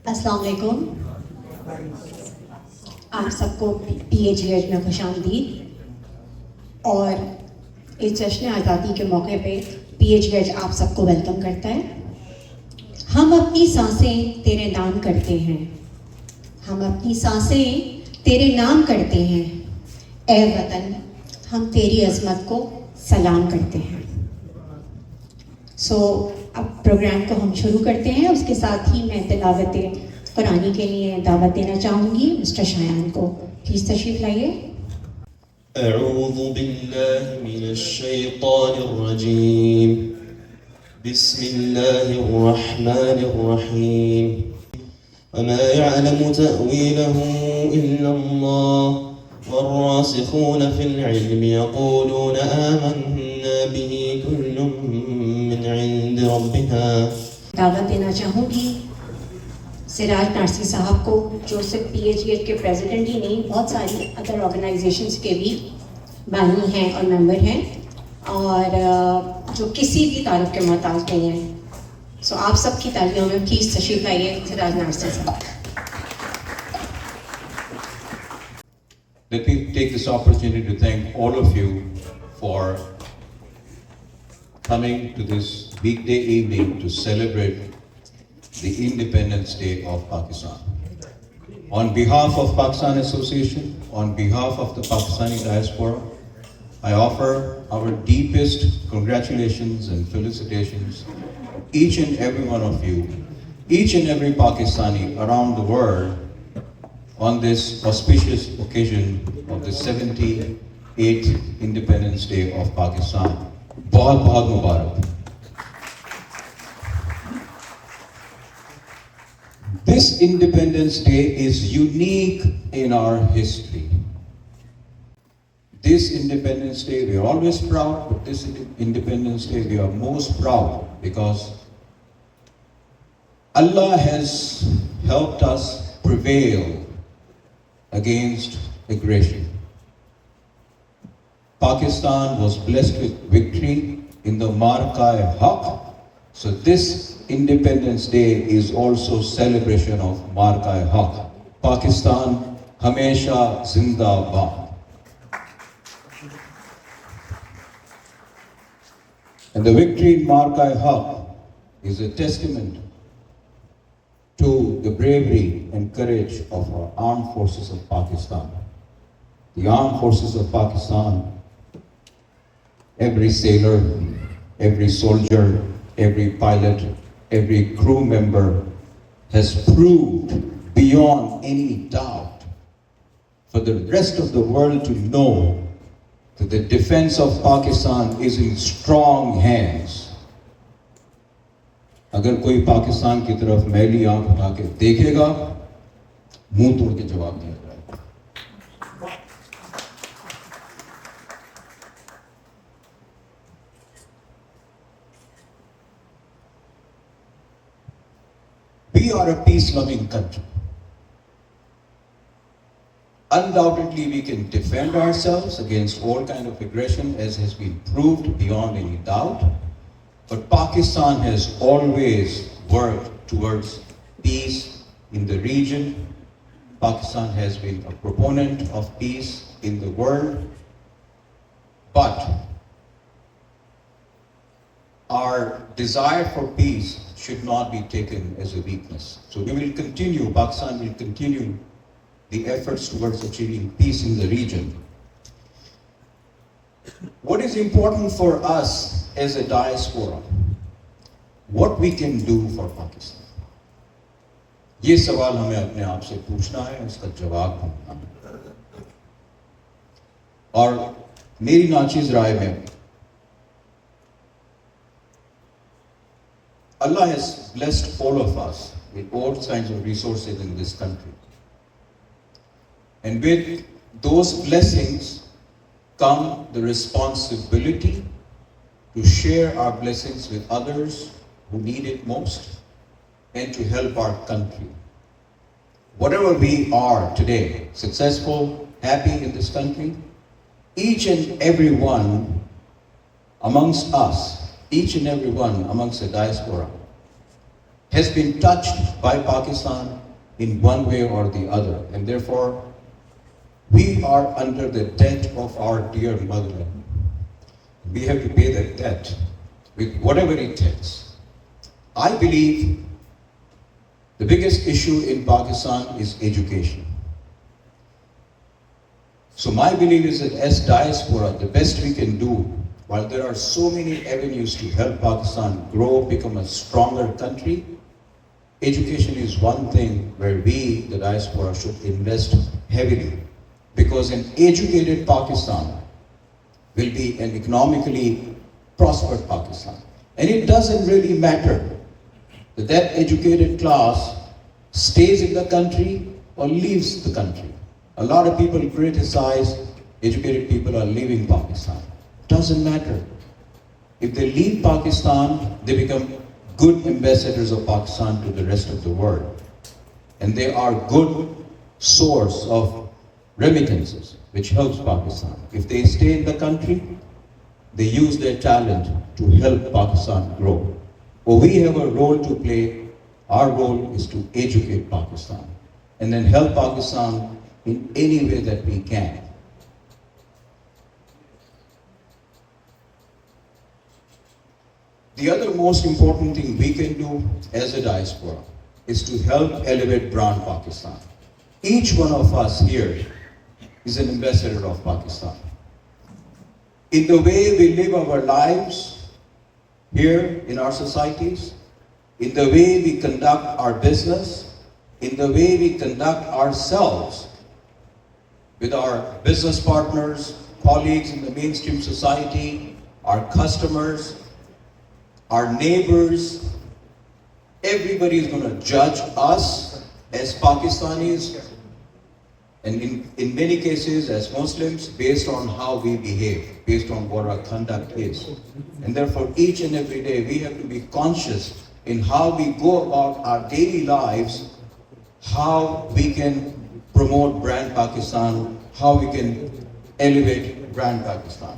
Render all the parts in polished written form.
अस्सलाम वालेकुम। आप सबको PAGH में खुशामदीद और इस जश्न आज़ादी के मौके पे PAGH आप सबको वेलकम करता है। हम अपनी सांसें तेरे नाम करते हैं, हम अपनी सांसें तेरे नाम करते हैं, ए वतन हम तेरी अज़मत को सलाम करते हैं। अब प्रोग्राम को हम शुरू करते हैं। उसके साथ ही मैं तिलावत कुरानी के लिए दावत देना चाहूँगी मिस्टर शायान को। प्लीज़ तशरीफ़ लाइए। أعوذ بالله من الشيطان الرجيم بسم الله الرحمن الرحيم وما يعلم تأويله إلا الله والراسخون في العلم يقولون آمنا به كل من عند ربنا। दावत देना चाहूँगी सिराज नारसी साहब को, जो सिर्फ PAGH के प्रेसिडेंट ही नहीं, बहुत सारी अदर ऑर्गेनाइजेशंस के भी बानी हैं और मेंबर हैं और जो किसी भी तारुफ के मोहताज नहीं हैं। आप सबकी तालियों में प्लीज़ तशरीफ़ लाइए सिराज नारसी साहब। Let me take this opportunity to thank all of you for coming to this weekday evening to celebrate the Independence Day of Pakistan. On behalf of Pakistan Association, on behalf of the Pakistani diaspora, I offer our deepest congratulations and felicitations each and every one of you, each and every Pakistani around the world on this auspicious occasion of the 78th Independence Day of Pakistan. बहुत बहुत मुबारक। This Independence Day is unique in our history. This Independence Day, we are always proud, but this Independence Day we are most proud because Allah has helped us prevail against aggression. Pakistan was blessed with victory in the PAGH. So this Independence Day is also celebration of PAGH. Pakistan Hamesha Zindabad. And the victory in PAGH is a testament to the bravery and courage of our armed forces of Pakistan. The armed forces of Pakistan, every sailor, every soldier, every pilot, every crew member has proved beyond any doubt for the rest of the world to know that the defense of Pakistan is in strong hands. अगर कोई पाकिस्तान की तरफ मैली आंख उठा के देखेगा, मुंह तोड़ के जवाब दिया जाएगा। We are a peace-loving country. Undoubtedly, we can defend ourselves against all kind of aggression, as has been proved beyond any doubt. But Pakistan has always worked towards peace in the region. Pakistan has been a proponent of peace in the world. But our desire for peace should not be taken as a weakness. So we will continue, Pakistan will continue the efforts towards achieving peace in the region. What is important for us as a diaspora? What we can do for Pakistan? ये सवाल हमें अपने आप से पूछना है, इसका जवाब ढूंढना है। और मेरी नाचीज राय में Allah has blessed all of us with all kinds of resources in this country. And with those blessings come the responsibility to share our blessings with others who need it most and to help our country. Whatever we are today, successful, happy in this country, each and every one amongst us, each and every one amongst the diaspora has been touched by Pakistan in one way or the other. And therefore, we are under the debt of our dear motherland. We have to pay that debt with whatever it takes. I believe the biggest issue in Pakistan is education. So my belief is that as diaspora, the best we can do, while there are so many avenues to help Pakistan grow, become a stronger country, education is one thing where we, the diaspora, should invest heavily. Because an educated Pakistan will be an economically prospered Pakistan. And it doesn't really matter that that educated class stays in the country or leaves the country. A lot of people criticize educated people are leaving Pakistan. Doesn't matter. If they leave Pakistan, they become good ambassadors of Pakistan to the rest of the world. And they are good source of remittances, which helps Pakistan. If they stay in the country, they use their talent to help Pakistan grow. Well, we have a role to play. Our role is to educate Pakistan and then help Pakistan in any way that we can. The other most important thing we can do as a diaspora is to help elevate brand Pakistan. Each one of us here is an ambassador of Pakistan. In the way we live our lives here in our societies, in the way we conduct our business, in the way we conduct ourselves with our business partners, colleagues in the mainstream society, our customers, our neighbors, everybody is going to judge us as Pakistanis and in many cases as Muslims based on how we behave, based on what our conduct is. And therefore each and every day we have to be conscious in how we go about our daily lives, how we can promote brand Pakistan, how we can elevate brand Pakistan.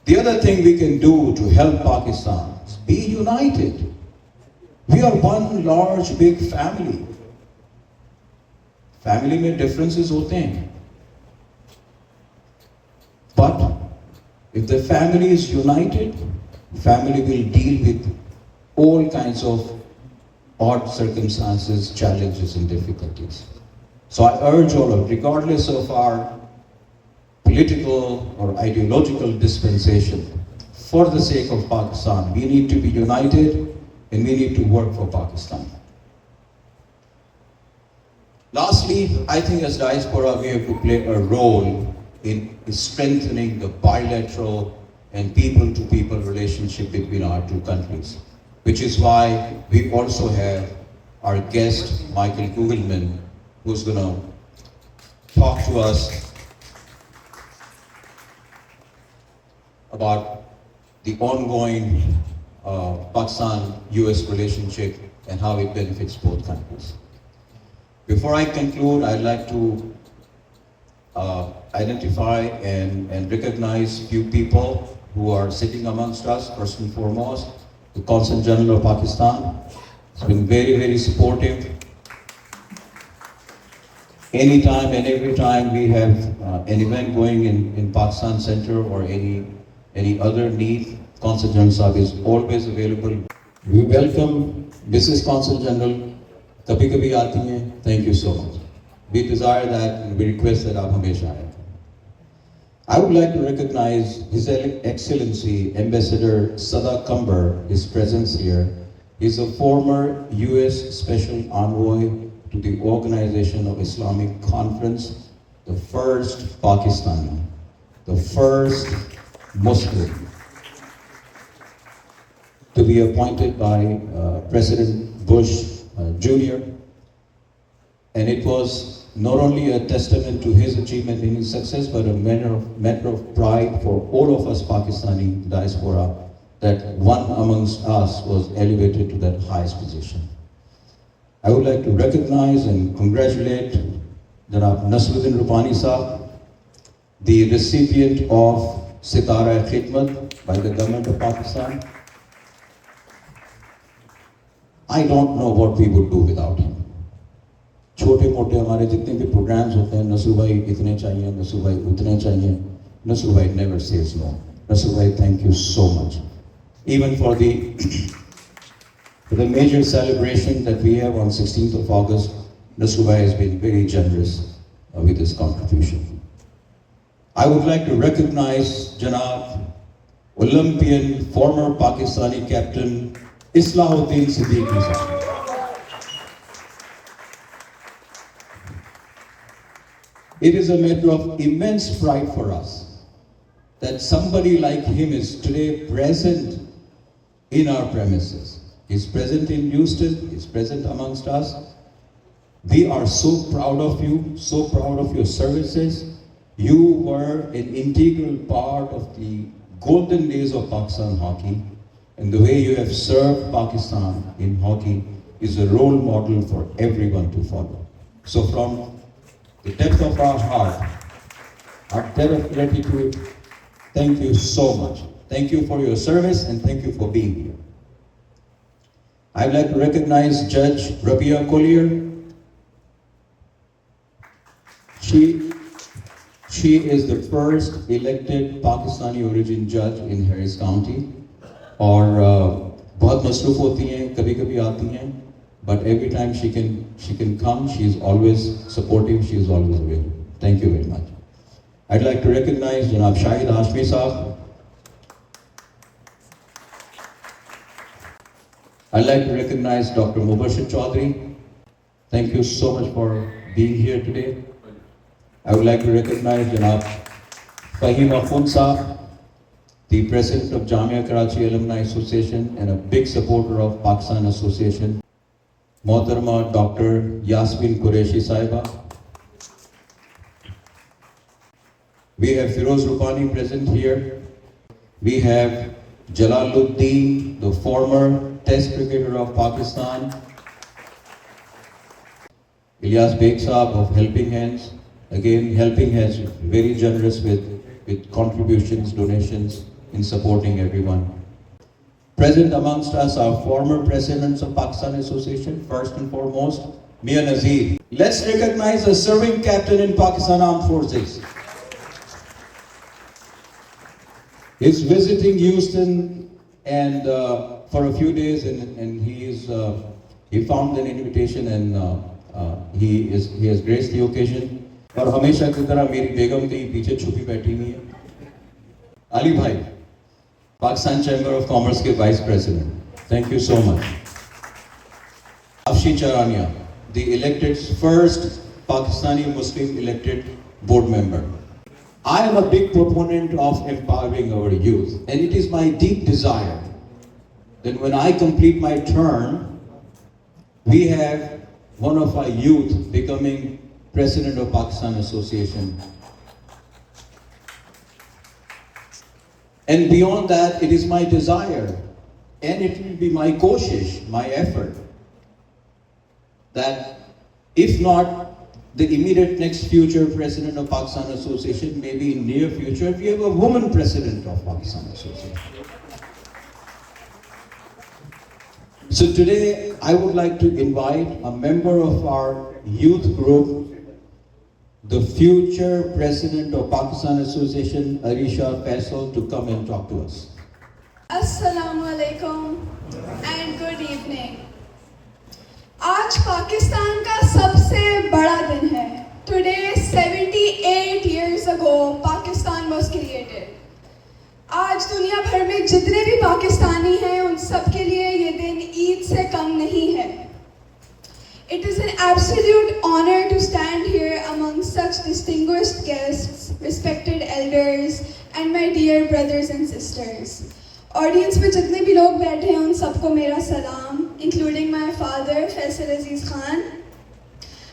The other thing we can do to help Pakistan is be united. We are one large big family. Family में differences होते हैं. But if the family is united, family will deal with all kinds of odd circumstances, challenges and difficulties. So I urge all of, regardless of our political or ideological dispensation, for the sake of Pakistan, we need to be united and we need to work for Pakistan. Lastly, I think as diaspora we have to play a role in strengthening the bilateral and people-to-people relationship between our two countries, which is why we also have our guest, Michael Kugelman, who's going to talk to us about the ongoing Pakistan-US relationship and how it benefits both countries. Before I conclude, I'd like to identify and recognize a few people who are sitting amongst us. First and foremost, the Consul General of Pakistan has been very, very supportive. Anytime and every time we have an event going in Pakistan Center or any other need, Consul General Sahib is always available. We welcome Mrs. Consul General. कभी कभी आती हैं. Thank you so much. We desire that and we request that आप हमेशा आएं. I would like to recognize His Excellency Ambassador Sada Kambar, his presence here. He is a former U.S. Special Envoy to the Organization of Islamic Conference, the first Pakistani, the first Muslim to be appointed by President Bush Jr. And it was not only a testament to his achievement and his success, but a matter of pride for all of us Pakistani diaspora that one amongst us was elevated to that highest position. I would like to recognize and congratulate Janab Nasruddin Rupani Sahab, the recipient of Sitara-e-Khidmat by the government of Pakistan. I don't know what we would do without him. छोटे मोटे हमारे जितने भी programmes होते हैं, नसूर भाई इतने चाहिए, नसूर भाई उतने चाहिए, नसूर भाई never says no. Nasuр bhai, thank you so much. Even for the major celebration that we have on 16th of August, Nasur bhai has been very generous with his contribution. I would like to recognize Janab, Olympian, former Pakistani captain, Islahuddin Siddiqui sahab. It is a matter of immense pride for us that somebody like him is today present in our premises. He's present in Houston, he's present amongst us. We are so proud of you, so proud of your services. You were an integral part of the golden days of Pakistan hockey, and the way you have served Pakistan in hockey is a role model for everyone to follow. So from the depth of our heart, our debt of gratitude, thank you so much. Thank you for your service and thank you for being here. I'd like to recognize Judge Rabia Collier. She is the first elected Pakistani origin judge in Harris County. और बहुत मसरूफ होती हैं, कभी-कभी आती हैं, but every time she can come, she is always supportive, she is always available. Thank you very much. I'd like to recognize Janab Shahid Hashmi Saab. I'd like to recognize Dr. Mubashir Chaudhry. Thank you so much for being here today. I would like to recognize Janab Fahim Akhund Saab, the President of Jamia Karachi Alumni Association and a big supporter of Pakistan Association. Mohtarama Dr. Yasmin Qureshi Saiba. We have Firoz Rupani present here. We have Jalaluddin, the former Test cricketer of Pakistan. Ilyas Beg Saab of Helping Hands. Again, Helping Hands very generous with contributions, donations in supporting everyone. Present amongst us are former presidents of Pakistan Association, first and foremost, Mia Nazir. Let's recognize a serving captain in Pakistan Armed Forces. He's visiting Houston and for a few days, and he found an invitation and he has graced the occasion. और हमेशा की तरह मेरी बेगम कहीं पीछे छुपी बैठी हुई है. अली भाई, Pakistan Chamber of Commerce के Vice President. Thank you so much. Afshi Charania, the elected first Pakistani Muslim elected board member. I am a big proponent of empowering our youth, and it is my deep desire that when I complete my term, we have one of our youth becoming President of Pakistan Association. And beyond that, it is my desire, and it will be my koshish, my effort, that if not the immediate next future President of Pakistan Association, maybe in near future, we have a woman President of Pakistan Association. So today, I would like to invite a member of our youth group, the future President of Pakistan Association, Arisha Faisal, to come and talk to us. Assalamu alaikum and good evening. आज पाकिस्तान का सबसे बड़ा दिन है. Today, 78 years ago, Pakistan was created. आज दुनिया भर में जितने भी पाकिस्तानी हैं, उन सब के लिए ये दिन ईद से कम नहीं है. It is an absolute honor to stand here among such distinguished guests, respected elders, and my dear brothers and sisters. Audience में जितने भी लोग बैठे हैं, उन सबको मेरा सलाम, including my father, Faisal Aziz Khan.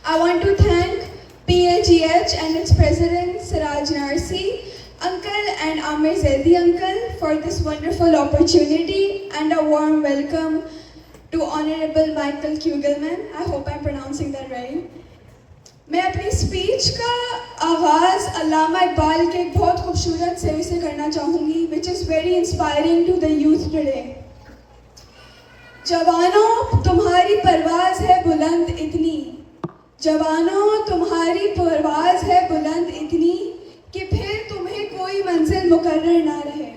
I want to thank PAGH and its president, Siraj Narsi, Uncle and Amir Zaidi Uncle for this wonderful opportunity, and a warm welcome to Honorable Michael Kugelman. I hope I'm pronouncing that right. मैं अपनी speech का आगाज़ अल्लामा इकबाल के एक बहुत खूबसूरत शेर से करना चाहूँगी, which is very inspiring to the youth today. जवानों तुम्हारी परवाज़ है बुलंद इतनी, जवानों तुम्हारी परवाज़ है बुलंद इतनी कि फिर तुम्हें कोई मंजिल मुकर्रर ना रहे.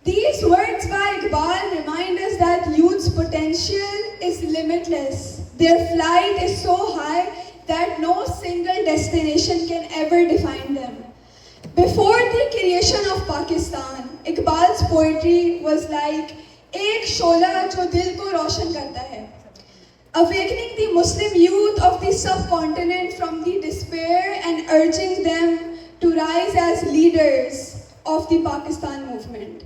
These words by Iqbal remind us that youth's potential is limitless. Their flight is so high that no single destination can ever define them. Before the creation of Pakistan, Iqbal's poetry was like एक शोला जो दिल को रोशन करता है, awakening the Muslim youth of the subcontinent from the despair and urging them to rise as leaders of the Pakistan movement.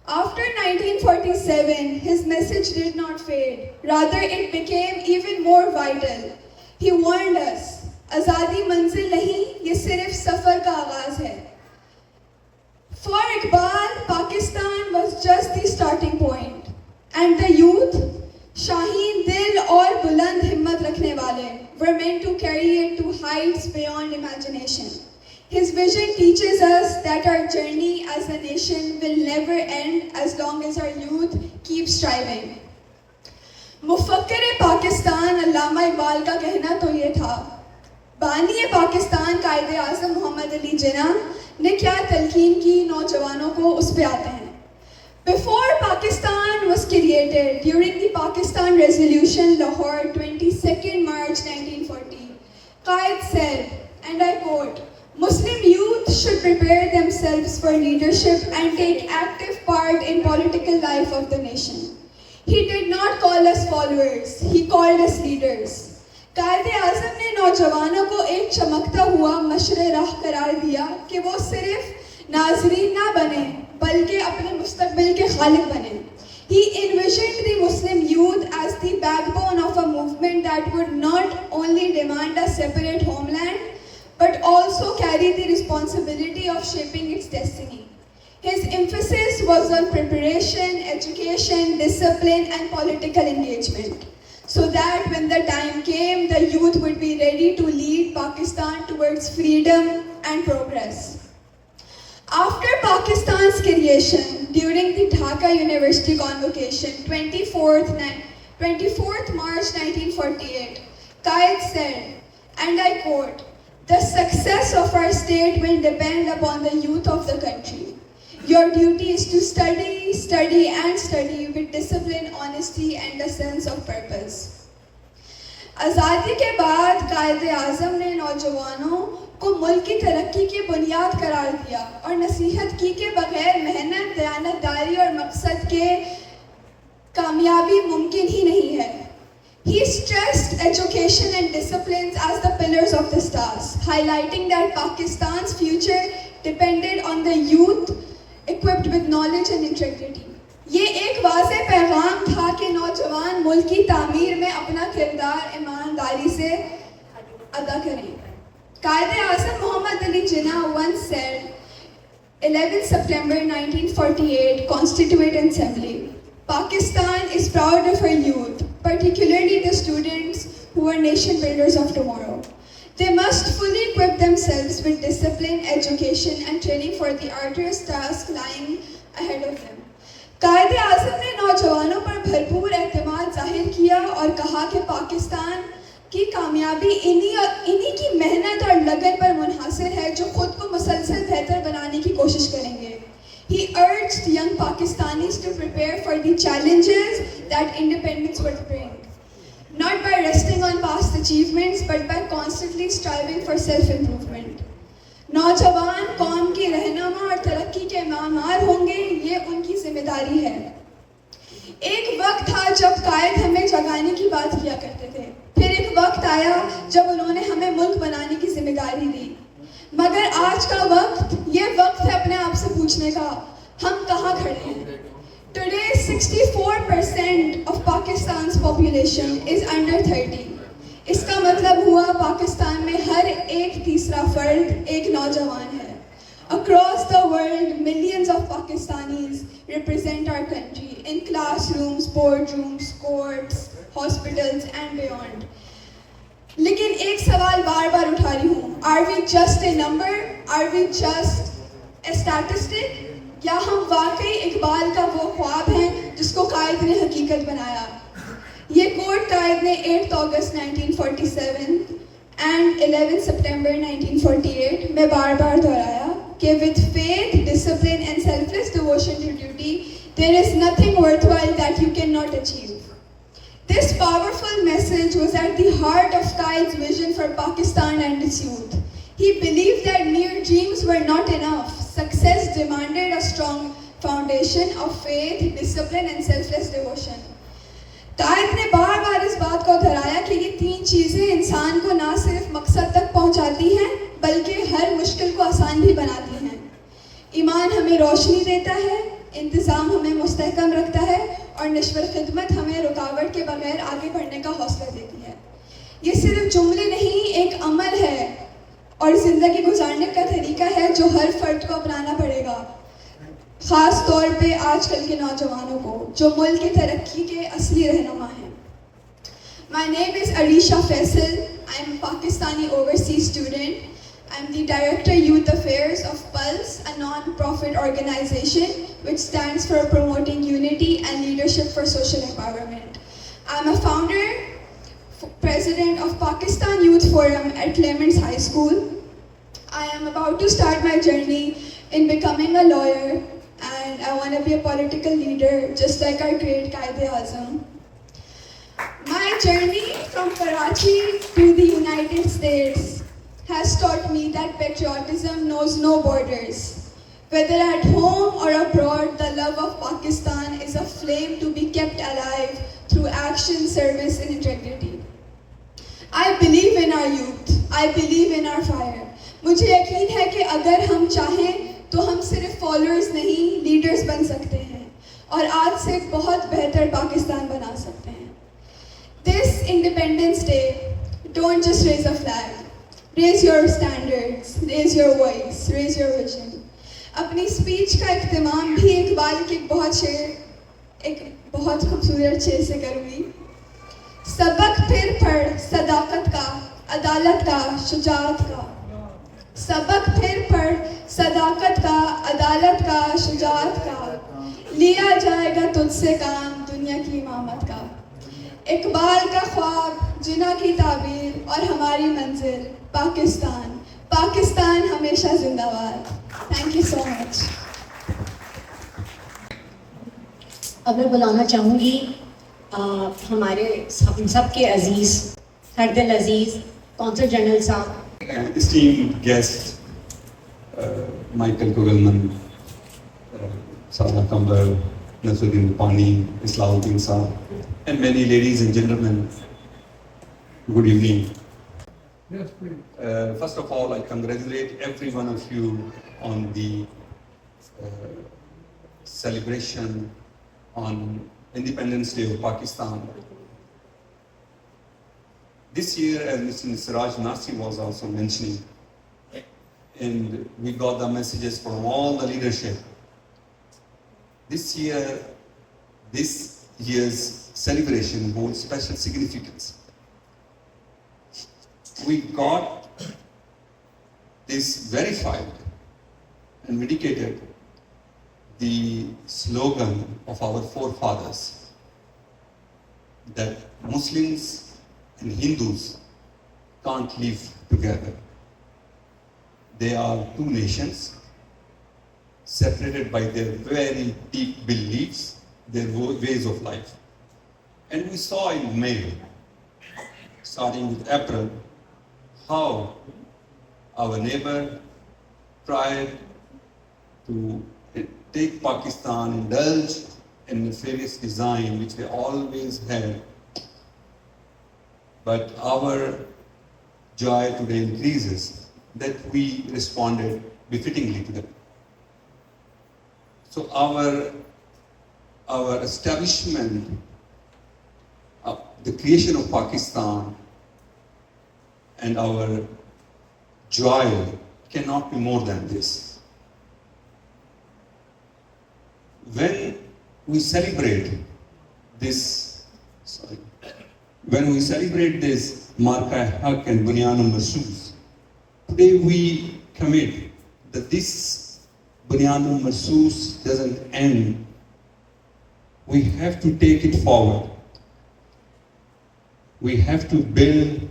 After 1947, his message did not fade. Rather, it became even more vital. He warned us, आज़ादी मंजिल नहीं, ये सिर्फ सफर का आगाज है. For Iqbal, Pakistan was just the starting point, and the youth, Shaheen दिल और बुलंद हिम्मत रखने वाले, were meant to carry it to heights beyond imagination. His vision teaches us that our journey as a nation will never end as long as our youth keep striving. मुफक्किर Pakistan अल्लामा इकबाल का कहना तो ये था, बानी पाकिस्तान कायदे आज़म मोहम्मद अली जिन्ना ने क्या तलकीन की नौजवानों को उस पे आते हैं. Before Pakistan was created, during the Pakistan Resolution Lahore 22nd March 1940, Qaid said, and I quote, Muslim youth should prepare themselves for leadership and take active part in political life of the nation. He did not call us followers, he called us leaders. कायदे आज़म ने नौजवानों को एक चमकता हुआ मशरे राह करार दिया कि वो सिर्फ नाजरीन ना बने बल्कि अपने मुस्तकबिल के खालिक बने. He envisioned the Muslim youth as the backbone of a movement that would not only demand a separate homeland but also carry the responsibility of shaping its destiny. His emphasis was on preparation, education, discipline, and political engagement, so that when the time came, the youth would be ready to lead Pakistan towards freedom and progress. After Pakistan's creation, during the Dhaka University Convocation, 24th March 1948, Qaid said, and I quote, the success of our state will depend upon the youth of the country. Your duty is to study, study and study with discipline, honesty and a sense of purpose. आज़ादी के बाद कायदे आज़म ने नौजवानों को मुल्क की तरक्की की बुनियाद करार दिया और नसीहत की के बगैर मेहनत, दयानतदारी और मकसद के कामयाबी मुमकिन ही नहीं है. He stressed education and disciplines as the pillars of this task, highlighting that Pakistan's future depended on the youth equipped with knowledge and integrity. ये एक वाज़े पैगाम था कि नौजवान मुल्क की तामीर में अपना किरदार ईमानदारी से अदा करें. कायदे आज़म Mohammad Ali Jinnah once said, 11 September 1948, Constituent Assembly, Pakistan is proud of her youth, particularly the students who are nation builders of tomorrow. They must fully equip themselves with discipline, education and training for the arduous task lying ahead of them. कायदे आज़म ने नौजवानों पर भरपूर एतमाद जाहिर किया और कहा कि पाकिस्तान की कामयाबी इन्हीं की मेहनत और लगन पर मुनहसर है जो खुद को मुसलसल बेहतर बनाने की कोशिश करेंगे. He urged young Pakistanis to prepare for the challenges that independence would bring, not by resting on past achievements but by constantly striving for self-improvement. नौजवान कौम की रहनुमा और तरक्की के मामार होंगे, ये उनकी जिम्मेदारी है. एक वक्त था जब कायद हमें जगाने की बात किया करते थे, फिर एक वक्त आया जब उन्होंने हमें मुल्क बनाने की जिम्मेदारी दी. मगर आज का वक्त ये वक्त है अपने आप से पूछने का, हम कहाँ खड़े हैं. Today 64% of Pakistan's population is under 30. इसका मतलब हुआ पाकिस्तान में हर एक तीसरा फर्द एक नौजवान है. Across the world, millions of Pakistanis represent our country in classrooms, boardrooms, courts, hospitals and beyond. लेकिन एक सवाल बार बार उठा रही हूँ, Are we just a number? Are we just a statistic? क्या हम वाकई इकबाल का वो ख्वाब हैं जिसको कायद ने हकीकत बनाया। ये कोट कायद ने 8 अगस्त 1947 एंड 11 सितंबर 1948 में बार बार दोहराया कि with faith, discipline and selfless devotion to duty, there is nothing worthwhile that you cannot achieve. This powerful message was at the heart of Qaid's vision for Pakistan and its youth. He believed that mere dreams were not enough. Success demanded a strong foundation of faith, discipline and selfless devotion. कायद ने बार बार इस बात को दोहराया कि ये 3 चीज़ें इंसान को ना सिर्फ मकसद तक पहुंचाती हैं बल्कि हर मुश्किल को आसान भी बनाती हैं। ईमान हमें रोशनी देता है, इंतज़ाम हमें मुस्तहकम रखता है और निश्वर खिदमत हमें रुकावट के बगैर आगे बढ़ने का हौसला देती है। ये सिर्फ जुमले नहीं, एक अमल है और ज़िंदगी गुजारने का तरीका है जो हर फर्द को अपनाना पड़ेगा, ख़ास तौर पे आजकल के नौजवानों को जो मुल्क की तरक्की के असली रहनुमा हैं। My name is Arisha Faisal. I am a Pakistani overseas student. I am the Director Youth Affairs of PAGH, a non-profit organization which stands for promoting unity and leadership for social empowerment. I am a founder, president of Pakistan Youth Forum at Clements High School. I am about to start my journey in becoming a lawyer and I want to be a political leader just like our great Quaid-e-Azam. My journey from Karachi to the United States has taught me that patriotism knows no borders. Whether at home or abroad, the love of Pakistan is a flame to be kept alive through action, service and integrity. I believe in our youth. I believe in our fire. मुझे यकीन है कि अगर हम चाहें तो हम सिर्फ फॉलोअर्स नहीं, लीडर्स बन सकते हैं और आज से एक बहुत बेहतर पाकिस्तान बना सकते हैं। This Independence Day, don't just raise a flag. Raise your standards, raise your voice, raise your vision. अपनी स्पीच का इख्तिमाम भी इकबाल के एक बहुत खूबसूरत शेर से करूँगी। सबक फिर पढ़ सदाकत का, अदालत का, शुजाअत का। सबक फिर पढ़ सदाकत का, अदालत का, शुजाअत का। लिया जाएगा तुझसे काम दुनिया की इमामत का। इकबाल का ख्वाब, जिना की ताबीर और हमारी मंजिल पाकिस्तान। पाकिस्तान हमेशा जिंदाबाद। Thank you so much. अब मैं बुलाना चाहूँगी हमारे हम सब के अजीज़, हर दिल अजीज़ कौंसल जनरल साहब, esteemed guest, Michael Kugelman, Sada Kambar, Nasruddin Pani, Islauddin Saab, and many ladies and gentlemen, good evening. Yes, please. First of all, I congratulate every one of you on the celebration on Independence Day of Pakistan. This year, as Mr. Siraj Nasi was also mentioning, and we got the messages from all the leadership. This year's celebration holds special significance. We got this verified and vindicated the slogan of our forefathers that Muslims and Hindus can't live together. They are two nations separated by their very deep beliefs, their ways of life. And we saw in May, starting with April, how our neighbor tried to take Pakistan, indulge in nefarious design which they always had. But our joy today increases that we responded befittingly to them. So our establishment, the creation of Pakistan and our joy cannot be more than this. When we celebrate this, Marka Haq and Bunyan Marsus, today we commit that this Bunyan Marsus doesn't end we have to take it forward. We have to build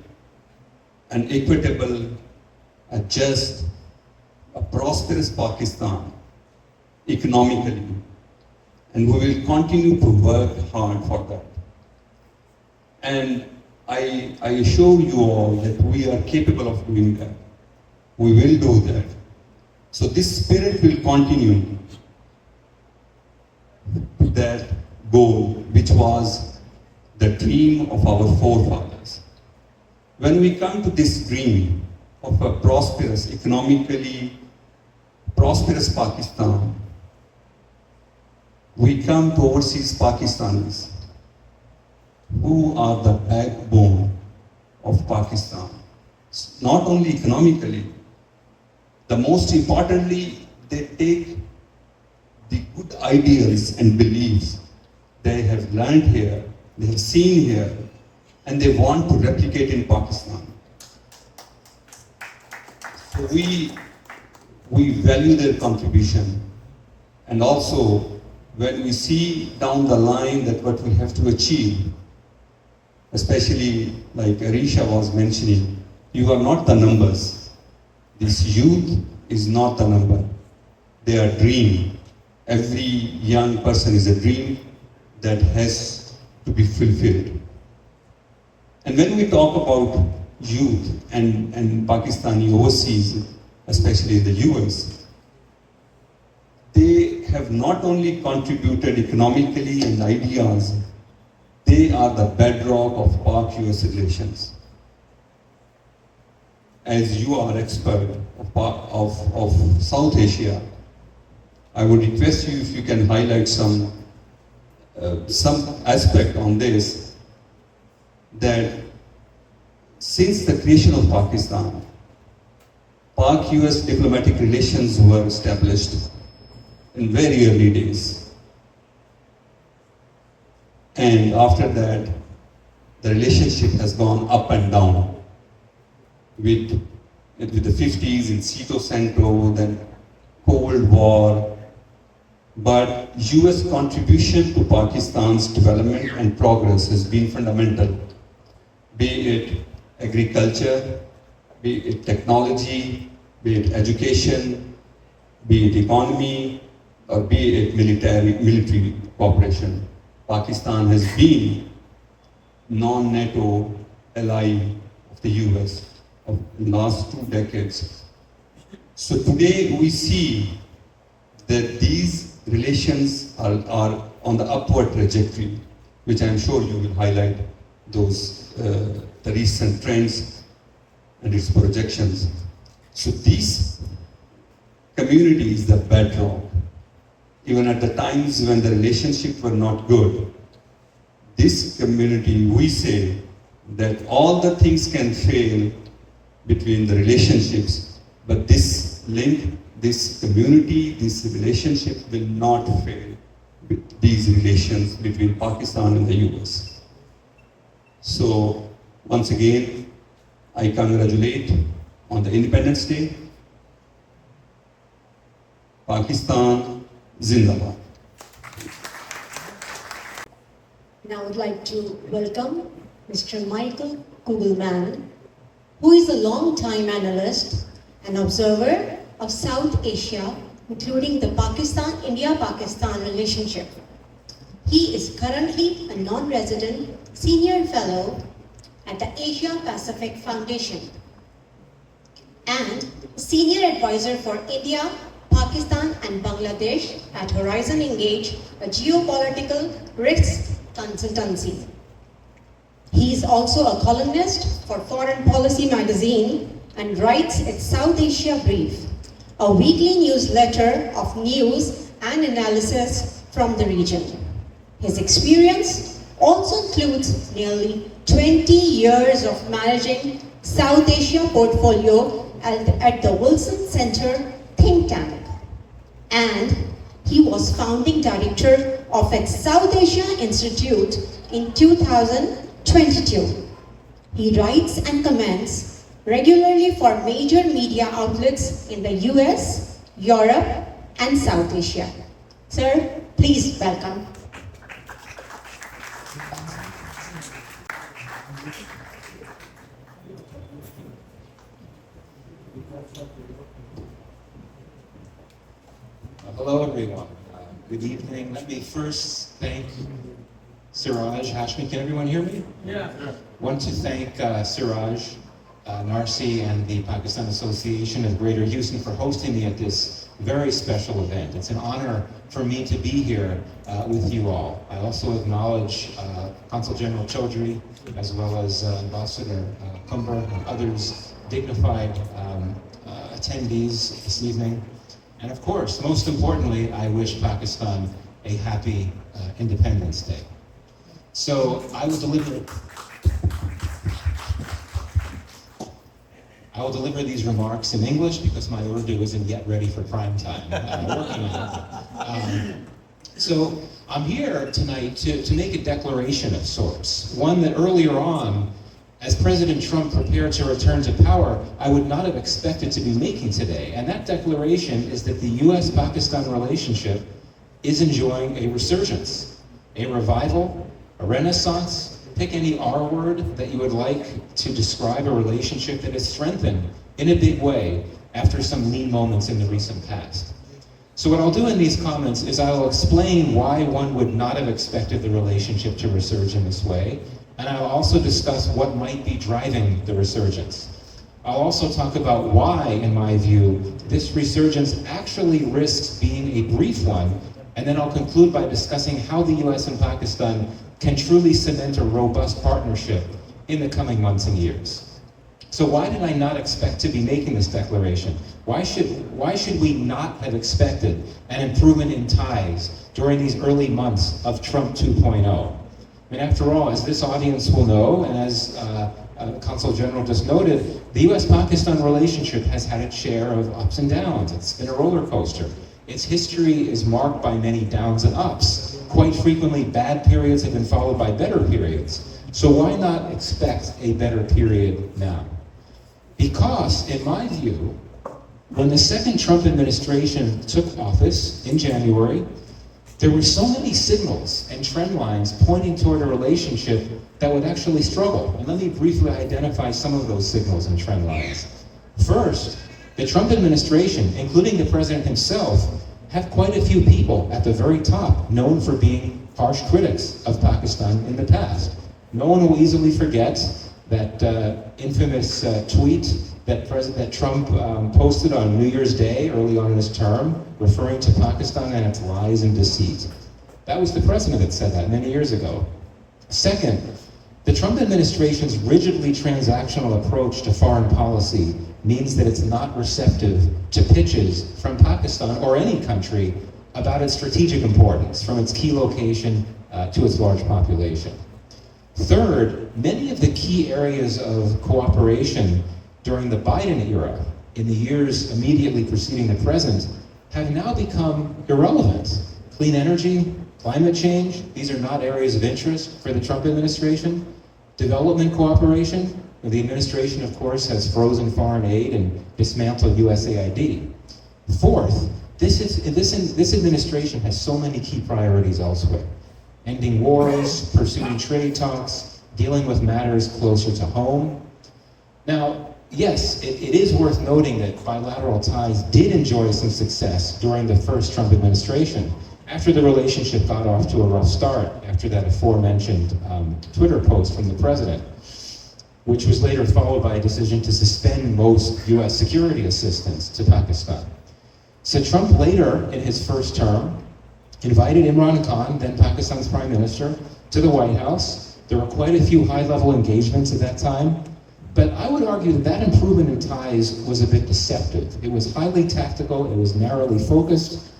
an equitable, a just, a prosperous Pakistan economically, and we will continue to work hard for that. And I assure you all that we are capable of doing that. We will do that. So this spirit will continue to that goal, which was the dream of our forefathers. When we come to this dream of a prosperous, economically prosperous Pakistan, we come to overseas Pakistanis, who are the backbone of Pakistan. Not only economically, the most importantly, they take the good ideals and beliefs they have learned here, they have seen here, and they want to replicate in Pakistan. So we value their contribution, and also when we see down the line that what we have to achieve, especially like Arisha was mentioning, you are not the numbers. This youth is not the number. They are dream. Every young person is a dream that has to be fulfilled. And when we talk about youth and Pakistani overseas, especially the US, they have not only contributed economically and ideas, they are the bedrock of PAGH-US relations. As you are expert of South Asia, I would request you if you can highlight some aspect on this, that since the creation of Pakistan, PAGH-US diplomatic relations were established in very early days. And after that, the relationship has gone up and down with the 50s in Sito Centro, then Cold War. But US contribution to Pakistan's development and progress has been fundamental, be it agriculture, be it technology, be it education, be it economy, or be it military cooperation. Pakistan has been non-NATO ally of the US of the last 2 decades. So today we see that these relations are on the upward trajectory, which I'm sure you will highlight those the recent trends and its projections. So these communities, the bedrock, even at the times when the relationships were not good, this community, we say that all the things can fail between the relationships, but this link, this community, this relationship will not fail with these relations between Pakistan and the US. So once again, I congratulate on the Independence Day. Pakistan Zindabad. Now I would like to welcome Mr. Michael Kugelman, who is a long-time analyst and observer of South Asia, including the India-Pakistan relationship. He is currently a non-resident senior fellow at the Asia Pacific Foundation and senior advisor for India, Pakistan and Bangladesh at Horizon Engage, a geopolitical risk consultancy. He is also a columnist for Foreign Policy magazine and writes its South Asia Brief, a weekly newsletter of news and analysis from the region. His experience also includes nearly 20 years of managing South Asia portfolio at the Wilson Center think tank. And he was founding director of its South Asia Institute in 2022. He writes and comments regularly for major media outlets in the US, Europe, and South Asia. Sir, please welcome. Hello, everyone. Good evening. Let me first thank Siraj Hashmi. Can everyone hear me? Yeah. Want to thank Siraj Narsi and the Pakistan Association of Greater Houston for hosting me at this very special event. It's an honor for me to be here with you all. I also acknowledge Consul General Chaudhry, as well as Ambassador Kumber and others dignified attendees this evening. And of course, most importantly, I wish Pakistan a happy Independence Day. So I will deliver these remarks in English because my Urdu isn't yet ready for prime time. I'm working on it. So I'm here tonight to make a declaration of sorts, one that earlier on, as President Trump prepared to return to power, I would not have expected to be making today. And that declaration is that the US-Pakistan relationship is enjoying a resurgence, a revival, a renaissance. Pick any R word that you would like to describe a relationship that is strengthened in a big way after some lean moments in the recent past. So what I'll do in these comments is I'll explain why one would not have expected the relationship to resurge in this way, and I'll also discuss what might be driving the resurgence. I'll also talk about why, in my view, this resurgence actually risks being a brief one, and then I'll conclude by discussing how the US and Pakistan can truly cement a robust partnership in the coming months and years. So why did I not expect to be making this declaration? Why should we not have expected an improvement in ties during these early months of Trump 2.0? I mean, after all, as this audience will know, and as Consul General just noted, the US-Pakistan relationship has had its share of ups and downs. It's been a roller coaster. Its history is marked by many downs and ups. Quite frequently, bad periods have been followed by better periods. So why not expect a better period now? Because, in my view, when the second Trump administration took office in January, there were so many signals and trend lines pointing toward a relationship that would actually struggle. And let me briefly identify some of those signals and trend lines. First, the Trump administration, including the president himself, have quite a few people at the very top known for being harsh critics of Pakistan in the past. No one will easily forget that infamous tweet that Trump posted on New Year's Day early on in his term, referring to Pakistan and its lies and deceit. That was the president that said that many years ago. Second, the Trump administration's rigidly transactional approach to foreign policy means that it's not receptive to pitches from Pakistan or any country about its strategic importance, from its key location to its large population. Third, many of the key areas of cooperation during the Biden era, in the years immediately preceding the present, have now become irrelevant. Clean energy, climate change, these are not areas of interest for the Trump administration. Development cooperation, the administration, of course, has frozen foreign aid and dismantled USAID. Fourth, this administration has so many key priorities elsewhere. Ending wars, pursuing trade talks, dealing with matters closer to home. Now, yes, it is worth noting that bilateral ties did enjoy some success during the first Trump administration, after the relationship got off to a rough start after that aforementioned Twitter post from the president, which was later followed by a decision to suspend most US security assistance to Pakistan. So Trump later, in his first term, invited Imran Khan, then Pakistan's prime minister, to the White House. There were quite a few high-level engagements at that time, but I would argue that that improvement in ties was a bit deceptive. It was highly tactical, it was narrowly focused.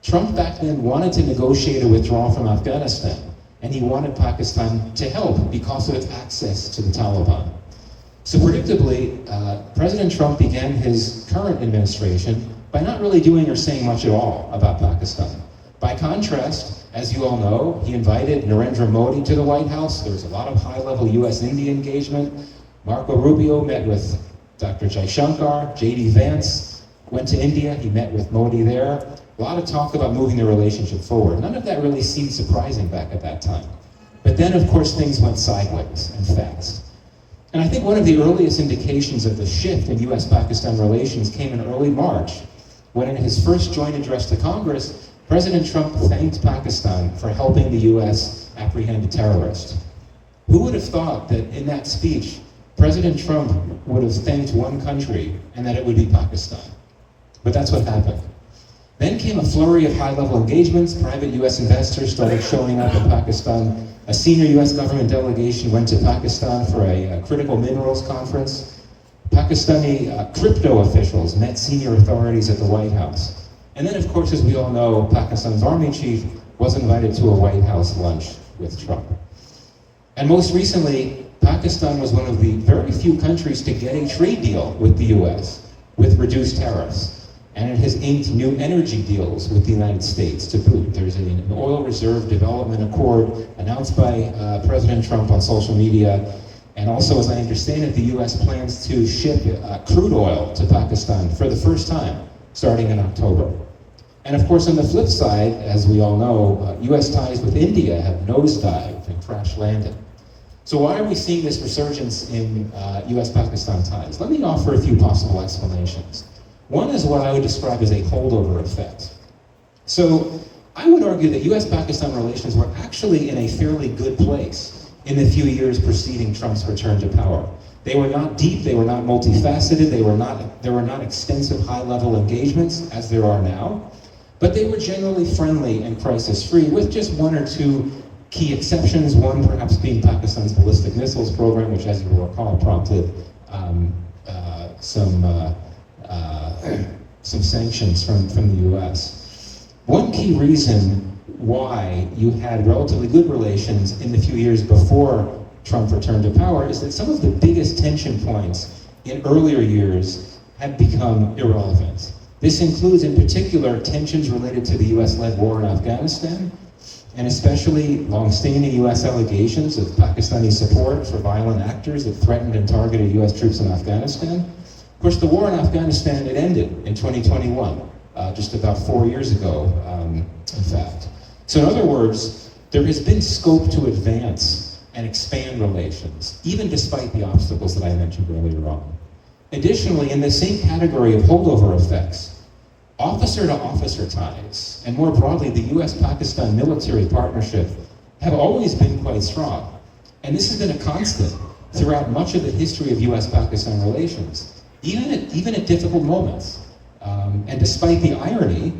Trump back then wanted to negotiate a withdrawal from Afghanistan, and he wanted Pakistan to help because of its access to the Taliban. So predictably, President Trump began his current administration by not really doing or saying much at all about Pakistan. By contrast, as you all know, he invited Narendra Modi to the White House. There was a lot of high-level US-India engagement. Marco Rubio met with Dr. Jaishankar. J.D. Vance went to India. He met with Modi there. A lot of talk about moving the relationship forward. None of that really seemed surprising back at that time. But then, of course, things went sideways and fast. And I think one of the earliest indications of the shift in US-Pakistan relations came in early March, when in his first joint address to Congress, President Trump thanked Pakistan for helping the US apprehend a terrorist. Who would have thought that in that speech, President Trump would have thanked one country and that it would be Pakistan? But that's what happened. Then came a flurry of high-level engagements. Private US investors started showing up in Pakistan. A senior US government delegation went to Pakistan for a critical minerals conference. Pakistani crypto officials met senior authorities at the White House. And then, of course, as we all know, Pakistan's army chief was invited to a White House lunch with Trump. And most recently, Pakistan was one of the very few countries to get a trade deal with the US with reduced tariffs. And it has inked new energy deals with the United States to boot. There's an oil reserve development accord announced by President Trump on social media. And also, as I understand it, the US plans to ship crude oil to Pakistan for the first time, starting in October. And of course, on the flip side, as we all know, US ties with India have nosedived and crash landed. So why are we seeing this resurgence in US-Pakistan ties? Let me offer a few possible explanations. One is what I would describe as a holdover effect. So I would argue that US-Pakistan relations were actually in a fairly good place in the few years preceding Trump's return to power. They were not deep, they were not multifaceted, there were not extensive high-level engagements as there are now, but they were generally friendly and crisis-free, with just one or two key exceptions, one perhaps being Pakistan's ballistic missiles program, which, as you will recall, prompted some sanctions from the US. One key reason why you had relatively good relations in the few years before Trump returned to power is that some of the biggest tension points in earlier years had become irrelevant. This includes, in particular, tensions related to the US-led war in Afghanistan, and especially long-standing US allegations of Pakistani support for violent actors that threatened and targeted US troops in Afghanistan. Of course, the war in Afghanistan, it ended in 2021, just about 4 years ago, in fact. So in other words, there has been scope to advance and expand relations, even despite the obstacles that I mentioned earlier on. Additionally, in the same category of holdover effects, officer-to-officer ties, and more broadly, the US-Pakistan military partnership have always been quite strong. And this has been a constant throughout much of the history of US-Pakistan relations, even at difficult moments. And despite the irony,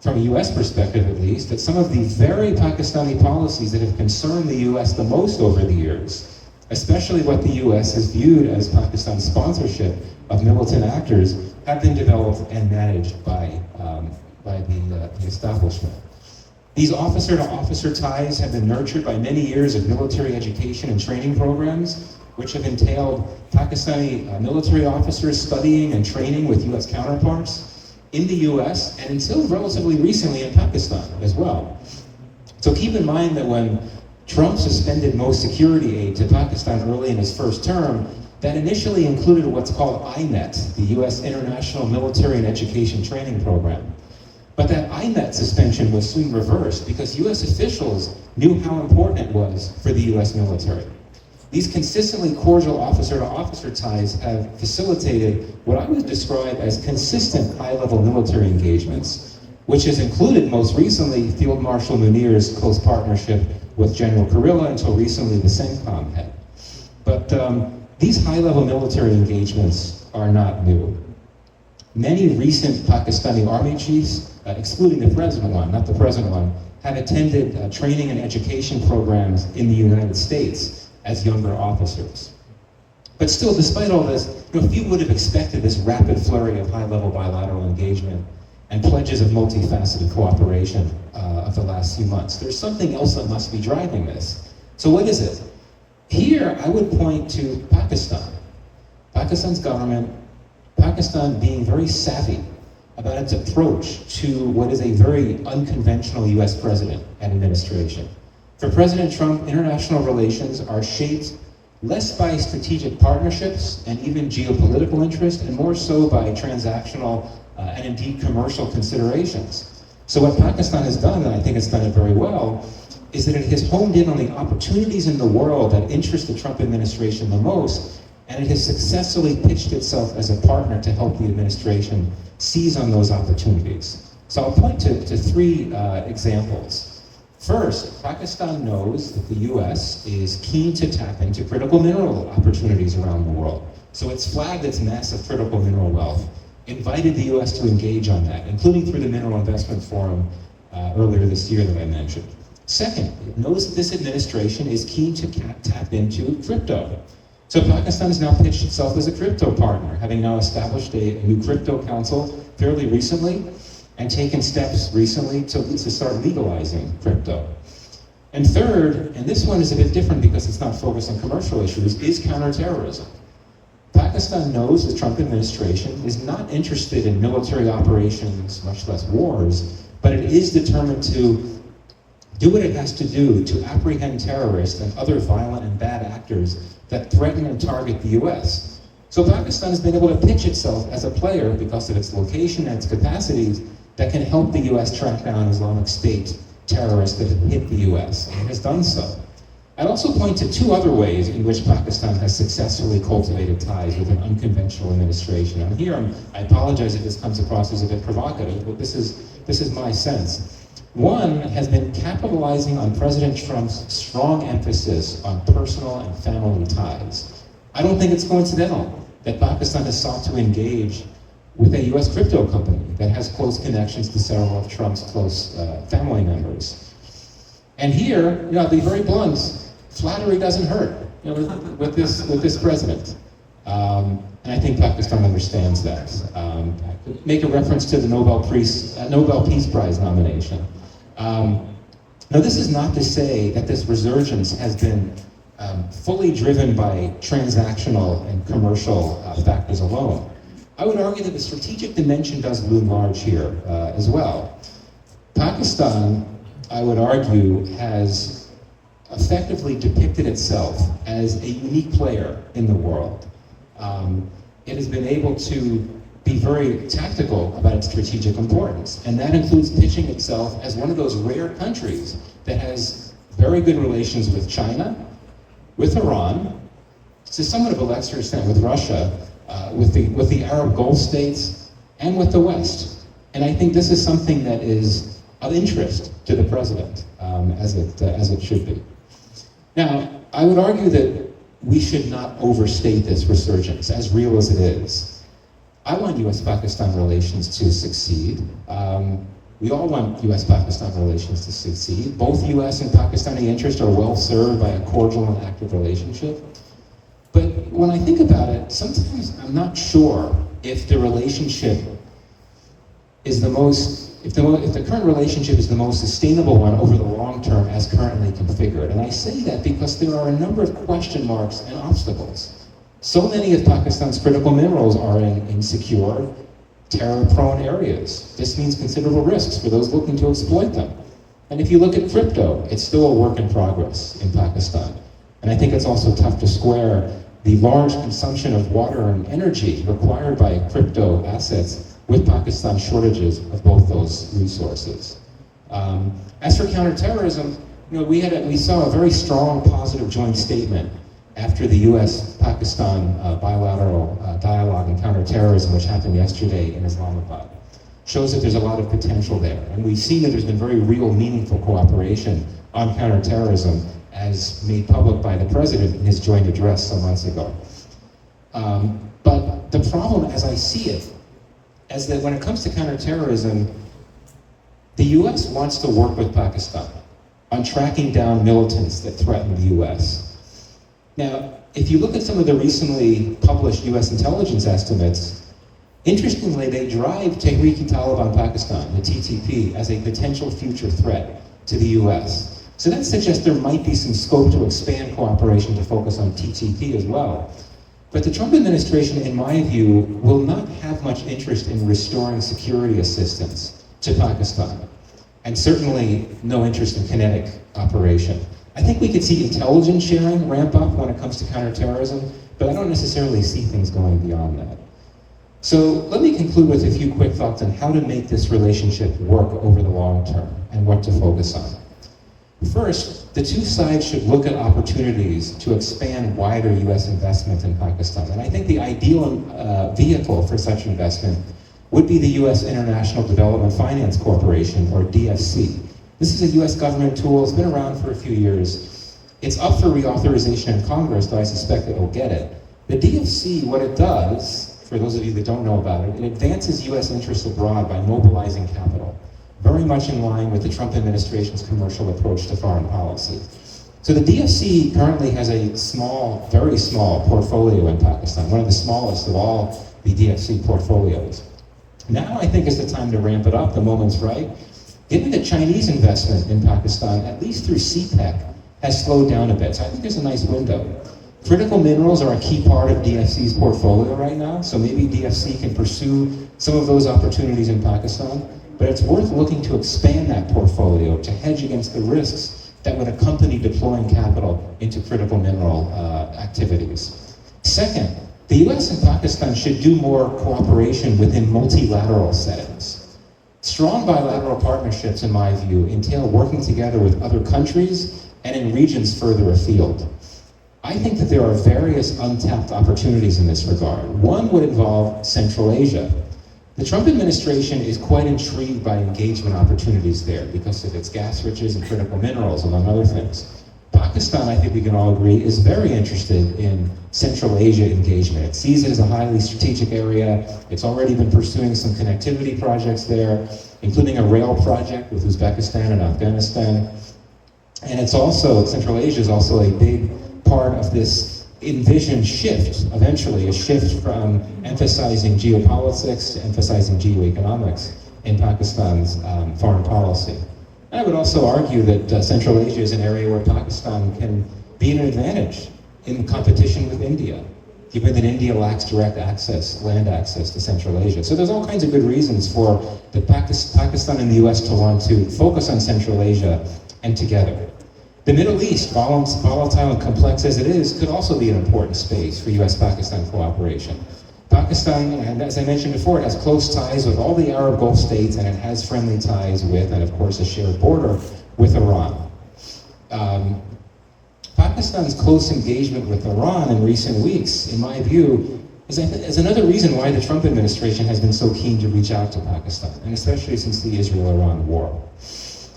from a US perspective at least, that some of the very Pakistani policies that have concerned the US the most over the years, especially what the US has viewed as Pakistan's sponsorship of militant actors, have been developed and managed by the establishment. These officer-to-officer ties have been nurtured by many years of military education and training programs, which have entailed Pakistani military officers studying and training with US counterparts in the US, and until relatively recently in Pakistan as well. So keep in mind that when Trump suspended most security aid to Pakistan early in his first term, that initially included what's called INET, the US International Military and Education Training Program. But that INET suspension was soon reversed because US officials knew how important it was for the US military. These consistently cordial officer-to-officer ties have facilitated what I would describe as consistent high-level military engagements, which has included, most recently, Field Marshal Munir's close partnership with General Kurilla, until recently the CENTCOM head. But these high-level military engagements are not new. Many recent Pakistani army chiefs, excluding the present one, not the present one, have attended training and education programs in the United States as younger officers. But still, despite all this, few would have expected this rapid flurry of high-level bilateral engagement and pledges of multifaceted cooperation of the last few months. There's something else that must be driving this. So what is it? Here, I would point to Pakistan. Pakistan's government, Pakistan being very savvy about its approach to what is a very unconventional US president and administration. For President Trump, international relations are shaped less by strategic partnerships and even geopolitical interest, and more so by transactional and indeed commercial considerations. So what Pakistan has done, and I think it's done it very well, is that it has honed in on the opportunities in the world that interest the Trump administration the most, and it has successfully pitched itself as a partner to help the administration seize on those opportunities. So I'll point to three examples. First, Pakistan knows that the US is keen to tap into critical mineral opportunities around the world. So it's flagged its massive critical mineral wealth, invited the US to engage on that, including through the Mineral Investment Forum earlier this year that I mentioned. Second, it knows that this administration is keen to tap into crypto. So Pakistan has now pitched itself as a crypto partner, having now established a new crypto council fairly recently, and taken steps recently to start legalizing crypto. And third, and this one is a bit different because it's not focused on commercial issues, is counterterrorism. Pakistan knows the Trump administration is not interested in military operations, much less wars, but it is determined to do what it has to do to apprehend terrorists and other violent and bad actors that threaten and target the US. So Pakistan has been able to pitch itself as a player because of its location and its capacities that can help the US track down Islamic State terrorists that have hit the US, and it has done so. I'd also point to two other ways in which Pakistan has successfully cultivated ties with an unconventional administration. And here, I apologize if this comes across as a bit provocative, but this is my sense. One has been capitalizing on President Trump's strong emphasis on personal and family ties. I don't think it's coincidental that Pakistan has sought to engage with a US crypto company that has close connections to several of Trump's close family members. And here, I'll be very blunt, flattery doesn't hurt with this president. And I think Pakistan understands that. I could make a reference to the Nobel Peace Prize nomination. Now, this is not to say that this resurgence has been fully driven by transactional and commercial factors alone. I would argue that the strategic dimension does loom large here as well. Pakistan, I would argue, has effectively depicted itself as a unique player in the world. It has been able to be very tactical about its strategic importance, and that includes pitching itself as one of those rare countries that has very good relations with China, with Iran, to somewhat of a lesser extent with Russia, with the Arab Gulf states, and with the West. And I think this is something that is of interest to the president, as it should be. Now, I would argue that we should not overstate this resurgence, as real as it is. I want US-Pakistan relations to succeed. We all want US-Pakistan relations to succeed. Both US and Pakistani interests are well served by a cordial and active relationship. But when I think about it, sometimes I'm not sure if the relationship is if the current relationship is the most sustainable one over the long term as currently configured. And I say that because there are a number of question marks and obstacles. So many of Pakistan's critical minerals are in insecure, terror-prone areas. This means considerable risks for those looking to exploit them. And if you look at crypto, it's still a work in progress in Pakistan. And I think it's also tough to square the large consumption of water and energy required by crypto assets with Pakistan's shortages of both those resources. As for counterterrorism, we saw a very strong positive joint statement after the US-Pakistan bilateral dialogue on counterterrorism, which happened yesterday in Islamabad. Shows that there's a lot of potential there. And we've seen that there's been very real, meaningful cooperation on counterterrorism as made public by the president in his joint address some months ago. But the problem, as I see it, is that when it comes to counterterrorism, the US wants to work with Pakistan on tracking down militants that threaten the US. Now, if you look at some of the recently published US intelligence estimates, interestingly, they drive Tehreek-e-Taliban Pakistan, the TTP, as a potential future threat to the US. So that suggests there might be some scope to expand cooperation to focus on TTP as well. But the Trump administration, in my view, will not have much interest in restoring security assistance to Pakistan, and certainly no interest in kinetic operation. I think we could see intelligence sharing ramp up when it comes to counterterrorism, but I don't necessarily see things going beyond that. So let me conclude with a few quick thoughts on how to make this relationship work over the long term and what to focus on. First, the two sides should look at opportunities to expand wider US investment in Pakistan. And I think the ideal vehicle for such investment would be the US International Development Finance Corporation, or DFC. This is a US government tool, it's been around for a few years. It's up for reauthorization in Congress, though I suspect it will get it. The DFC, what it does, for those of you that don't know about it, it advances US interests abroad by mobilizing capital, very much in line with the Trump administration's commercial approach to foreign policy. So the DFC currently has a small, very small portfolio in Pakistan, one of the smallest of all the DFC portfolios. Now I think is the time to ramp it up, the moment's right. Given that Chinese investment in Pakistan, at least through CPEC, has slowed down a bit, so I think there's a nice window. Critical minerals are a key part of DFC's portfolio right now, so maybe DFC can pursue some of those opportunities in Pakistan, but it's worth looking to expand that portfolio to hedge against the risks that would accompany deploying capital into critical mineral activities. Second, the US and Pakistan should do more cooperation within multilateral settings. Strong bilateral partnerships, in my view, entail working together with other countries and in regions further afield. I think that there are various untapped opportunities in this regard. One would involve Central Asia. The Trump administration is quite intrigued by engagement opportunities there because of its gas riches and critical minerals, among other things. Pakistan, I think we can all agree, is very interested in Central Asia engagement. It sees it as a highly strategic area. It's already been pursuing some connectivity projects there, including a rail project with Uzbekistan and Afghanistan. And it's also, Central Asia is also a big part of this envisioned shift, eventually, a shift from emphasizing geopolitics to emphasizing geoeconomics in Pakistan's foreign policy. I would also argue that Central Asia is an area where Pakistan can be an advantage in competition with India, given that India lacks direct access, land access to Central Asia. So there's all kinds of good reasons for Pakistan and the US to want to focus on Central Asia and together. The Middle East, volatile and complex as it is, could also be an important space for US-Pakistan cooperation. Pakistan, and as I mentioned before, it has close ties with all the Arab Gulf states, and it has friendly ties with, and of course, a shared border with Iran. Pakistan's close engagement with Iran in recent weeks, in my view, is another reason why the Trump administration has been so keen to reach out to Pakistan, and especially since the Israel-Iran war.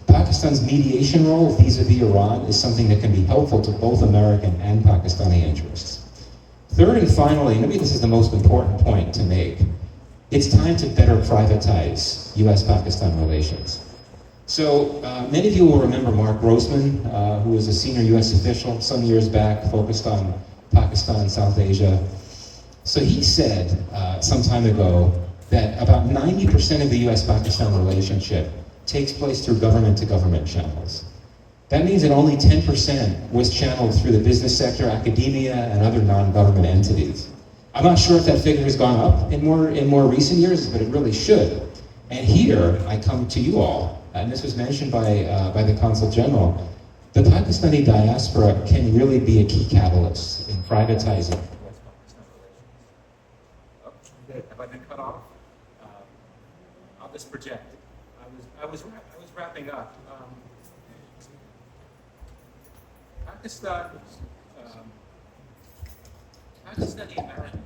Pakistan's mediation role vis-a-vis Iran is something that can be helpful to both American and Pakistani interests. Third and finally, maybe this is the most important point to make, it's time to better privatize US-Pakistan relations. So many of you will remember Mark Grossman, who was a senior US official some years back, focused on Pakistan, South Asia. So he said some time ago that about 90% of the US-Pakistan relationship takes place through government-to-government channels. That means that only 10% was channeled through the business sector, academia, and other non-government entities. I'm not sure if that figure has gone up in more recent years, but it really should. And here, I come to you all, and this was mentioned by the Consul General, the Pakistani diaspora can really be a key catalyst in privatizing. Have I been cut off? I'll just project. I was wrapping up. Pakistani Americans.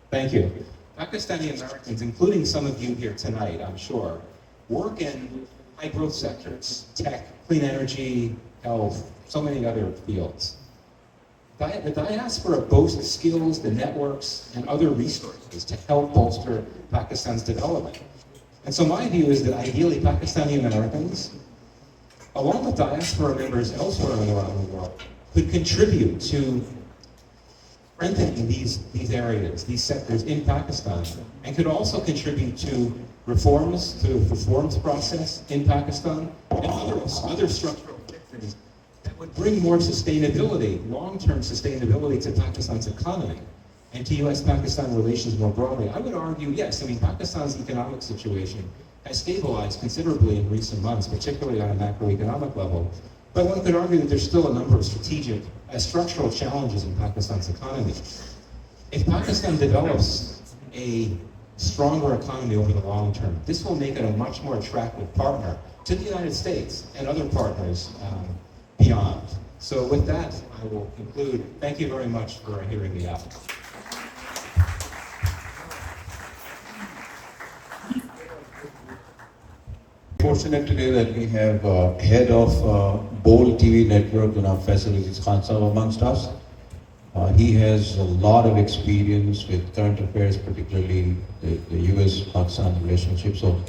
Thank you. Pakistani Americans, including some of you here tonight, I'm sure, work in high growth sectors, tech, clean energy, health, so many other fields. The diaspora boasts the skills, the networks, and other resources to help bolster Pakistan's development. And so my view is that ideally Pakistani Americans, along with diaspora members elsewhere around the world, could contribute to strengthening these areas, these sectors in Pakistan, and could also contribute to reforms, to the reforms process in Pakistan, and other structural fixes that would bring more sustainability, long-term sustainability to Pakistan's economy and to US-Pakistan relations more broadly. I would argue, yes, I mean, Pakistan's economic situation has stabilized considerably in recent months, particularly on a macroeconomic level. But one could argue that there's still a number of strategic, structural challenges in Pakistan's economy. If Pakistan develops a stronger economy over the long term, this will make it a much more attractive partner to the United States and other partners beyond. So with that, I will conclude. Thank you very much for hearing me out. Fortunate today that we have head of Bold TV network in our facilities, Khan Sahib, amongst us. He has a lot of experience with current affairs, particularly the US-Pakistan relationship. So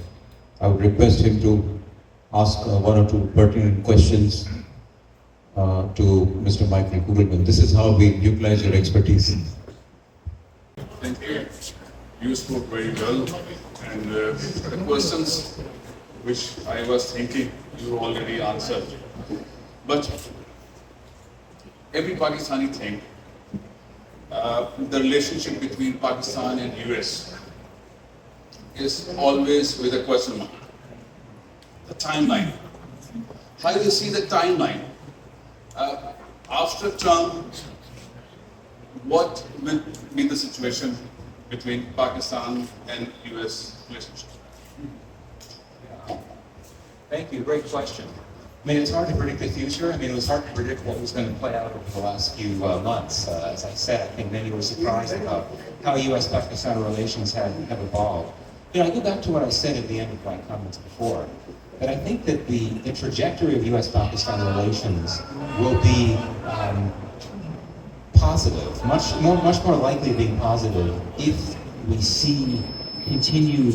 I would request him to ask one or two pertinent questions to Mr. Michael Kugelman. This is how we utilize your expertise. Thank you. You spoke very well, and the questions which I was thinking you already answered. But every Pakistani think the relationship between Pakistan and US is always with a question mark. The timeline. How do you see the timeline? After Trump, what will be the situation between Pakistan and US relationship? Thank you. Great question. I mean, it's hard to predict the future. I mean, it was hard to predict what was going to play out over the last few months. As I said, I think many were surprised about how U.S.-Pakistan relations have evolved. You know, I go back to what I said at the end of my comments before, that I think that the trajectory of U.S.-Pakistan relations will be positive, much more likely being positive if we see continued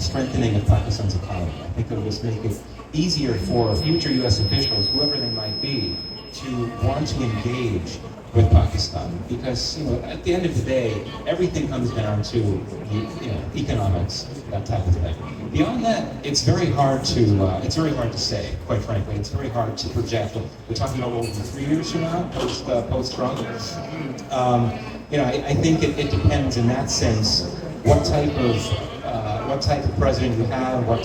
strengthening of Pakistan's economy. I think it will just make it easier for future U.S. officials, whoever they might be, to want to engage with Pakistan. Because, you know, at the end of the day, everything comes down to, you know, economics, that type of thing. Beyond that, it's very hard to say, quite frankly. It's very hard to project. We're talking about over 3 years from now, post-Trump. You know, I think it depends in that sense what type of president you have, what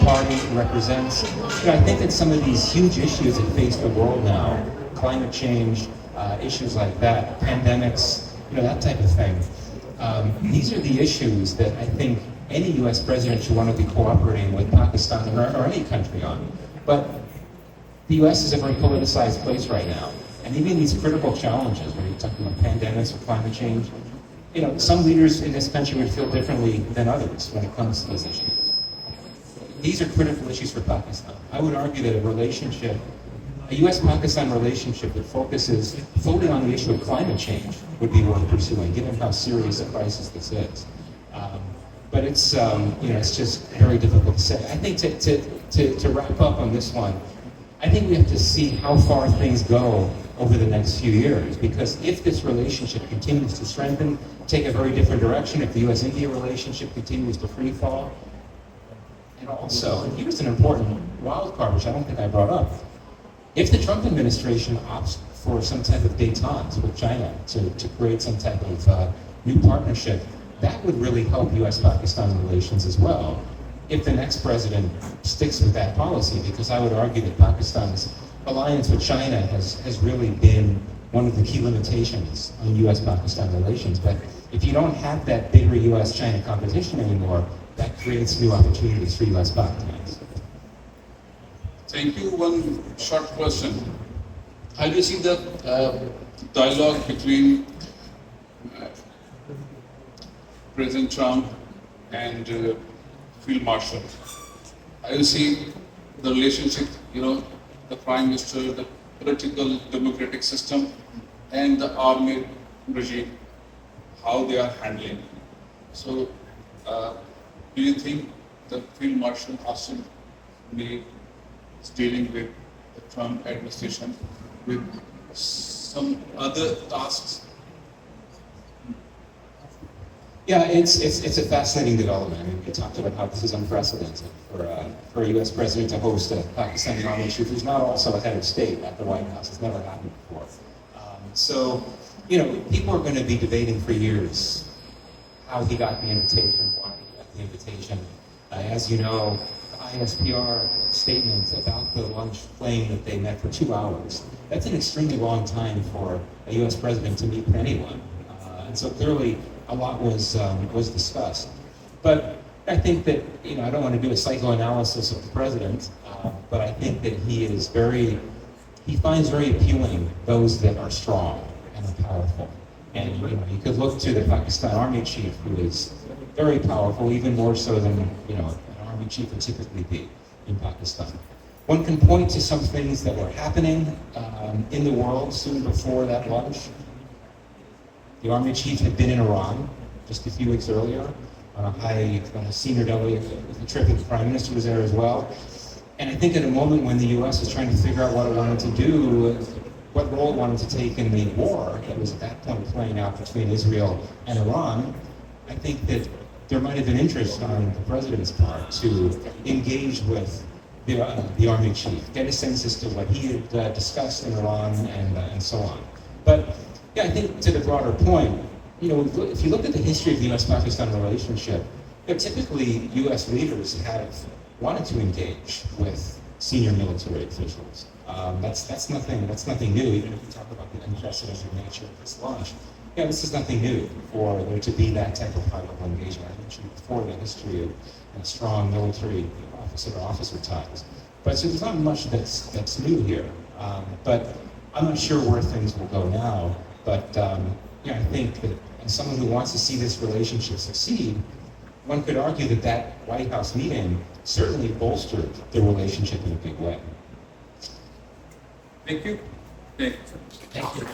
party it represents. You know, I think that some of these huge issues that face the world now, climate change, issues like that, pandemics, you know, that type of thing. These are the issues that I think any U.S. president should want to be cooperating with Pakistan or any country on. But the U.S. is a very politicized place right now. And even these critical challenges, when you're talking about pandemics or climate change, you know, some leaders in this country would feel differently than others when it comes to those issues. These are critical issues for Pakistan. I would argue that a U.S.-Pakistan relationship that focuses fully on the issue of climate change would be worth pursuing, given how serious a crisis this is. But it's, you know, it's just very difficult to say. I think to wrap up on this one, I think we have to see how far things go over the next few years, because if this relationship continues to strengthen, take a very different direction, if the U.S.-India relationship continues to free fall, and also, and here's an important wild card, which I don't think I brought up, if the Trump administration opts for some type of détente with China to create some type of new partnership, that would really help U.S.-Pakistan relations as well, if the next president sticks with that policy, because I would argue that Pakistan's alliance with China has really been one of the key limitations on U.S.-Pakistan relations. But if you don't have that bigger U.S.-China competition anymore, that creates new opportunities for U.S.-Pakistan. Thank you. One short question. How do you see the dialogue between President Trump and Field Marshal? How do you see the relationship, you know, the Prime Minister, the political democratic system, and the army regime, how they are handling? So, do you think the Field Marshal also is dealing with the Trump administration with some other tasks? Yeah, it's a fascinating development. I mean, we talked about how this is unprecedented for a U.S. president to host a Pakistani army chief who's not also a head of state at the White House. It's never happened before. So, you know, people are going to be debating for years how he got the invitation, why he got the invitation. As you know, the ISPR statement about the lunch claimed that they met for 2 hours. That's an extremely long time for a U.S. president to meet with anyone. And so clearly, a lot was discussed. But I think that, I don't want to do a psychoanalysis of the president, but I think that he finds very appealing those that are strong and are powerful. And, you could look to the Pakistan Army chief, who is very powerful, even more so than, an army chief would typically be in Pakistan. One can point to some things that were happening in the world soon before that launch. The army chief had been in Iran just a few weeks earlier on a senior trip, and the prime minister was there as well. And I think at a moment when the U.S. was trying to figure out what it wanted to do, what role it wanted to take in the war that was at that point playing out between Israel and Iran, I think that there might have been interest on the president's part to engage with the army chief, get a sense as to what he had discussed in Iran and so on. But yeah, I think to the broader point, if you look at the history of the U.S.-Pakistan relationship, typically U.S. leaders have wanted to engage with senior military officials. That's nothing new, even if you talk about the unprecedented nature of this launch. Yeah, this is nothing new for there to be that type of high-level engagement. I mentioned before the history of strong military officer ties. But so there's not much that's new here. But I'm not sure where things will go now. But I think that as someone who wants to see this relationship succeed, one could argue that White House meeting certainly bolstered the relationship in a big way. Thank you. Thank you. Thank you.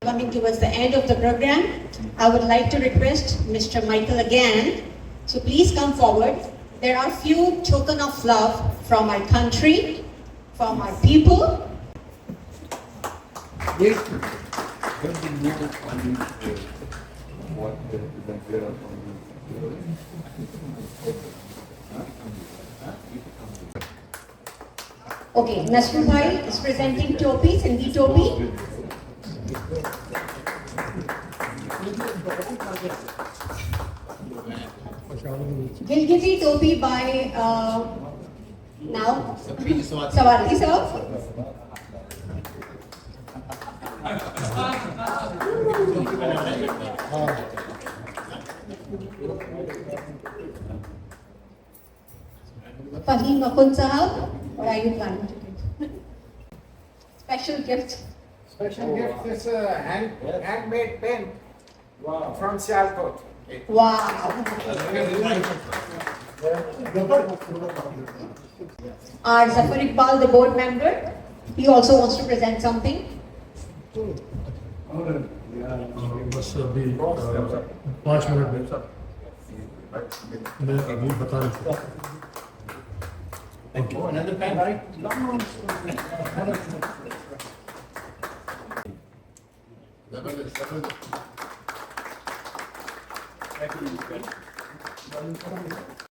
Coming towards the end of the program, I would like to request Mr. Michael again. So please come forward. There are few tokens of love from our country, from our people. Okay, Nasru Bhai is presenting Topi, Sindhi Topi. Gilgiti Topi by now Sawari sir. Fahim Akun Sahab, what are you planning to give? Special gift. Special gift is a handmade pen from Sialkot. Wow. Our Zafar Iqbal, the board member, he also wants to present something. बस अभी 5 minute में मैं अभी बता रहा हूँ. Thank you. Another pen, right? Thank you.